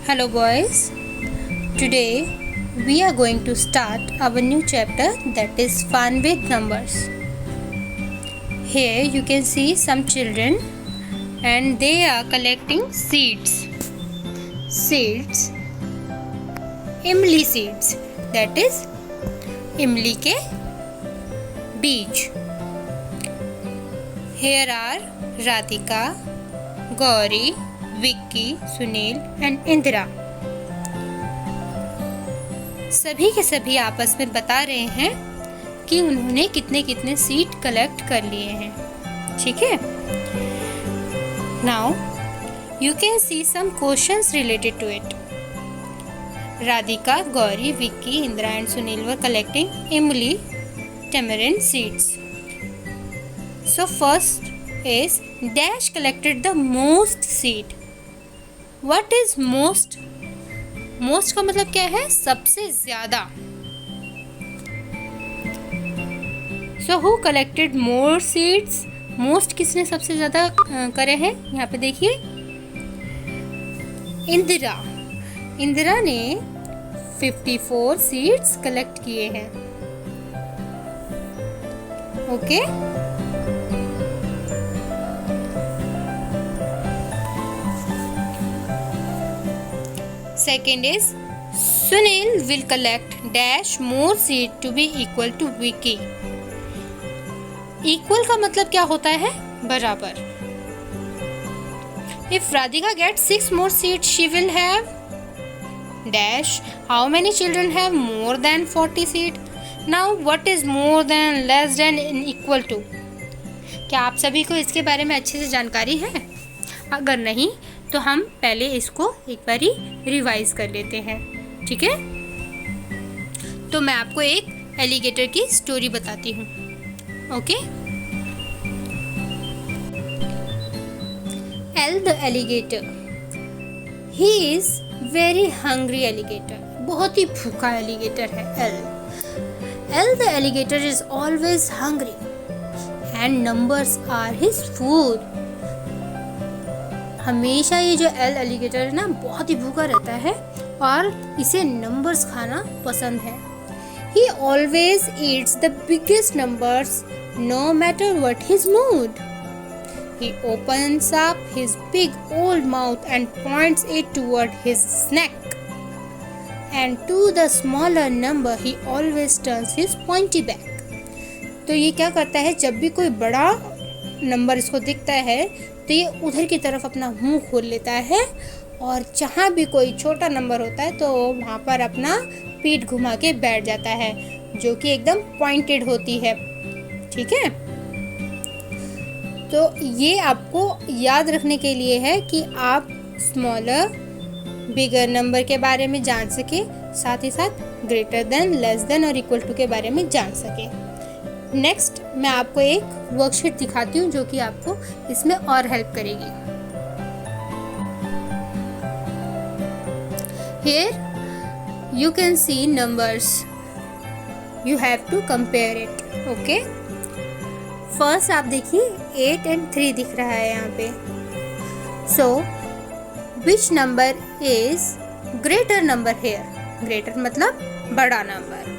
Hello boys, today we are going to start our new chapter that is fun with numbers. Here you can see some children and they are collecting seeds. Imli seeds, that is imli ke beej. Here are Radhika, Gauri, Vicky, Sunil and Indira. सभी के सभी आपस में बता रहे हैं कि उन्होंने कितने कितने सीड कलेक्ट कर लिए हैं। ठीक है, now you can see some questions related to it. Radhika, Gauri, Vicky, Indira and Sunil were collecting imli tamarind seeds. So first is dash collected the most seed. What is most? Most का मतलब क्या है? सबसे ज्यादा. So who collected more seeds? Most किसने सबसे ज्यादा करे हैं? यहाँ पे देखिए, इंदिरा ने 54 सीड्स कलेक्ट किए हैं. Okay, second is Sunil will collect dash more seed to be equal to Vicky. Equal का मतलब क्या होता है? बराबर. If Radhika gets 6 more seeds, she will have dash. How many children have more than 40 seed? Now what is more than, less than and equal to? क्या आप सभी को इसके बारे में अच्छे से जानकारी है? अगर नहीं तो हम पहले इसको एक बारी रिवाइज कर लेते हैं. ठीक है, तो मैं आपको एक एलिगेटर की स्टोरी बताती हूँ. Okay, L the alligator, he is very hungry alligator. बहुत ही भूखा एलिगेटर है L the alligator is always hungry and numbers are his food. हमेशा ये जो एल एलिगेटर है ना, बहुत ही भूखा रहता है और इसे नंबर्स खाना पसंद है. He always eats the biggest numbers no matter what his mood. He opens up his big old mouth and points it toward his snack and to the smaller number he always turns his pointy back. तो ये क्या करता है, जब भी कोई बड़ा number इसको दिखता है तो ये उधर की तरफ अपना मुंह खोल लेता है और जहाँ भी कोई छोटा नंबर होता है तो वहाँ पर अपना पीठ घुमा के बैठ जाता है, जो कि एकदम पॉइंटेड होती है. ठीक है, तो ये आपको याद रखने के लिए है कि आप स्मॉलर बिगर नंबर के बारे में जान सके, साथ ही साथ ग्रेटर देन, लेस देन और इक्वल टू के बारे में जान सके. नेक्स्ट मैं आपको एक वर्कशीट दिखाती हूँ जो कि आपको इसमें और हेल्प करेगी. Here you can see numbers. You have to compare it. Okay? First आप देखिए 8 and 3 दिख रहा है यहाँ पे. So which number is greater number here? Greater मतलब बड़ा नंबर.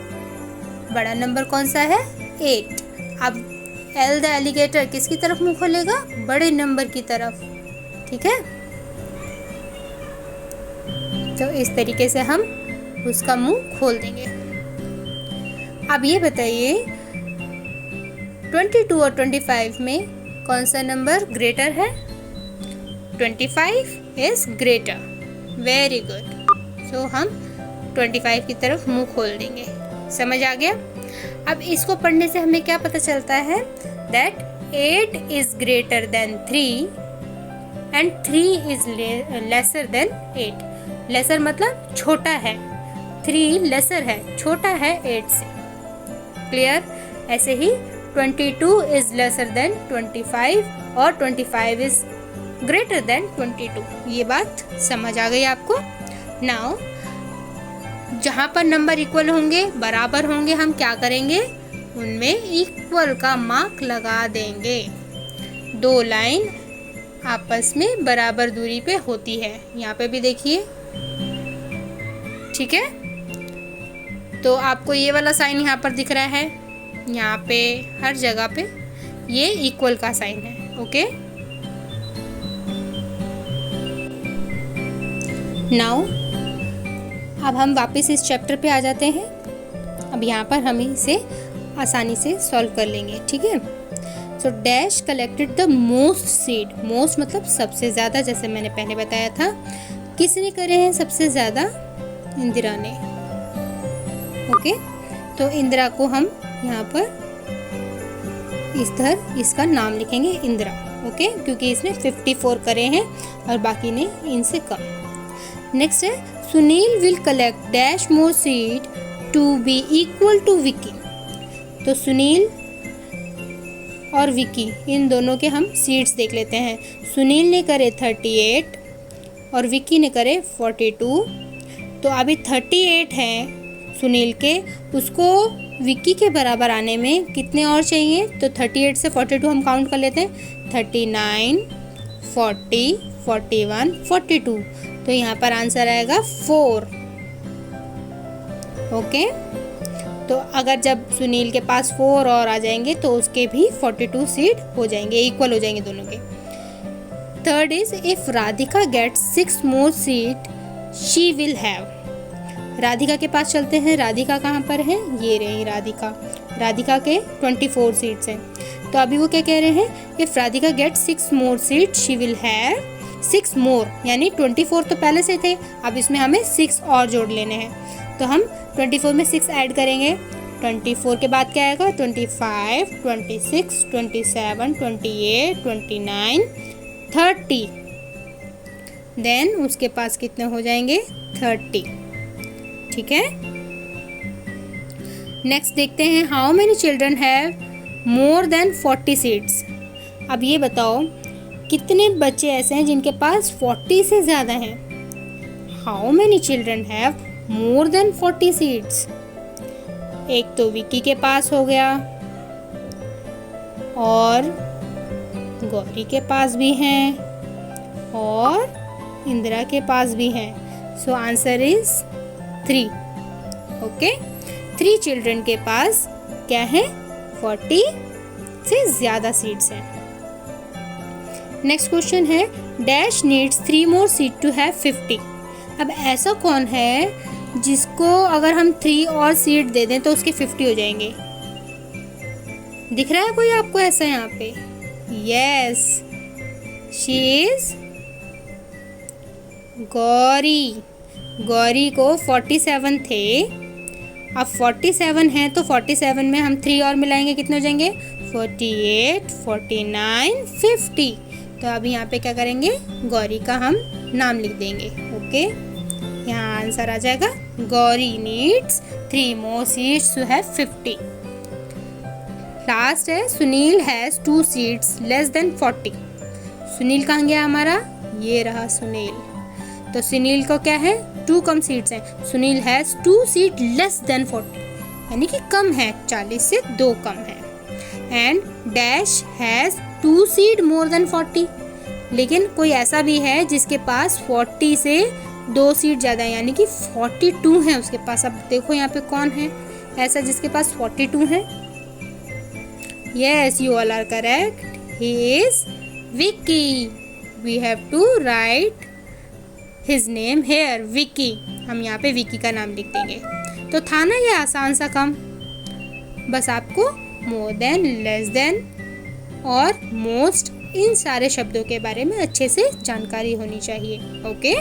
बड़ा नंबर कौन सा है? 8. अब एल द एलिगेटर किसकी तरफ मुंह खोलेगा? बड़े नंबर की तरफ. ठीक है, तो इस तरीके से हम उसका मुंह खोल देंगे. अब ये बताइए 22 और 25 में कौन सा नंबर ग्रेटर है? 25 is greater. Very good. So हम 25 की तरफ मुंह खोल देंगे. समझ आ गया? अब इसको पढ़ने से हमें क्या पता चलता है? That 8 is greater than 3 and 3 is lesser than 8. Lesser मतलब छोटा है, 3 लेसर है, छोटा है 8 से. क्लियर? ऐसे ही 22 इज लेसर देन 25 और 25 इज ग्रेटर देन 22. ये बात समझ आ गई आपको? नाउ जहाँ पर नंबर इक्वल होंगे, बराबर होंगे, हम क्या करेंगे? उनमें इक्वल का मार्क लगा देंगे. 2 लाइन आपस में बराबर दूरी पे होती है. यहाँ पे भी देखिए ठीक है, तो आपको ये वाला साइन यहाँ पर दिख रहा है, यहाँ पे हर जगह पे ये इक्वल का साइन है। ओके, नाउ अब हम वापस इस चैप्टर पे आ जाते हैं। अब यहाँ पर हम इसे आसानी से सॉल्व कर लेंगे। ठीक है, so dash collected the most seed, most मतलब सबसे ज़्यादा, जैसे मैंने पहले बताया था। किसने करे हैं सबसे ज़्यादा? इंदिरा ने। ओके, तो इंदिरा को हम यहाँ पर इधर इसका नाम लिखेंगे इंदिरा। ओके, क्योंकि इसने 54 करे हैं और बाकी ने इनसे कम। नेक्स्ट है Sunil will collect dash more seed to be equal to Vicky. तो सुनील और विकी इन दोनों के हम सीड्स देख लेते हैं। सुनील ने करे 38 और विकी ने करे 42। तो अभी 38 है सुनील के, उसको विकी के बराबर आने में कितने और चाहिए? तो 38 से 42 हम काउंट कर लेते हैं। 39, 40, 41, 42। तो यहाँ पर आंसर आएगा 4। ओके, तो अगर जब सुनील के पास 4 और आ जाएंगे तो उसके भी 42 सीड हो जाएंगे, इक्वल हो जाएंगे दोनों के। Third is if Radhika gets 6 more seed she will have. Radhika के पास चलते हैं। राधिका कहाँ पर है? ये रही राधिका। राधिका के 24 सीड्स हैं। तो अभी वो क्या कह रहे हैं? If Radhika gets 6 more seed she will have 6 more, यानी 24 तो पहले से थे, अब इसमें हमें 6 और जोड़ लेने हैं। तो हम 24 में 6 ऐड करेंगे। 24 के बाद क्या आएगा? 25, 26, 27, 28, 29, 30। देन उसके पास कितने हो जाएंगे? 30। ठीक है, नेक्स्ट देखते हैं how many children have more than 40 seeds. अब ये बताओ कितने बच्चे ऐसे हैं जिनके पास 40 से ज़्यादा हैं? How many children have more than 40 seeds. एक तो विकी के पास हो गया और गौरी के पास भी हैं और इंदिरा के पास भी हैं। So answer is 3। Okay, 3 children के पास क्या है? 40 से ज़्यादा सीड्स हैं। नेक्स्ट क्वेश्चन है dash needs 3 more seed to have 50। अब ऐसा कौन है जिसको अगर हम 3 और सीड दे दें तो उसके 50 हो जाएंगे? दिख रहा है कोई आपको ऐसा यहाँ पे? Yes, she is Gauri. Gauri को 47 थे, अब 47 हैं तो 47 में हम 3 और मिलाएंगे, कितने हो जाएंगे? 48, 49, 50। तो अभी यहाँ पे क्या करेंगे? गौरी का हम नाम लिख देंगे। ओके, यहाँ आंसर आ जाएगा Gauri needs 3 more seeds to have 50। Last है Sunil has 2 seeds less than 40। Sunil कहाँ गया हमारा? ये रहा सुनील। तो सुनील को क्या है? 2 कम सीड्स हैं। Sunil has 2 seed less than 40, यानी कि कम है, 40 से 2 कम है। And dash has 2 seed more than 40। लेकिन कोई ऐसा भी है जिसके पास 40 से 2 सीड ज़्यादा है, यानी कि 42 है उसके पास। अब देखो यहाँ पे कौन है ऐसा जिसके पास 42 है? Yes, you all are correct, he is Vicky. We have to write his name here, Vicky. हम यहाँ पे विकी का नाम लिख देंगे। तो था ना ये आसान सा काम? बस आपको मोर देन, लेस देन और मोस्ट, इन सारे शब्दों के बारे में अच्छे से जानकारी होनी चाहिए। ओके।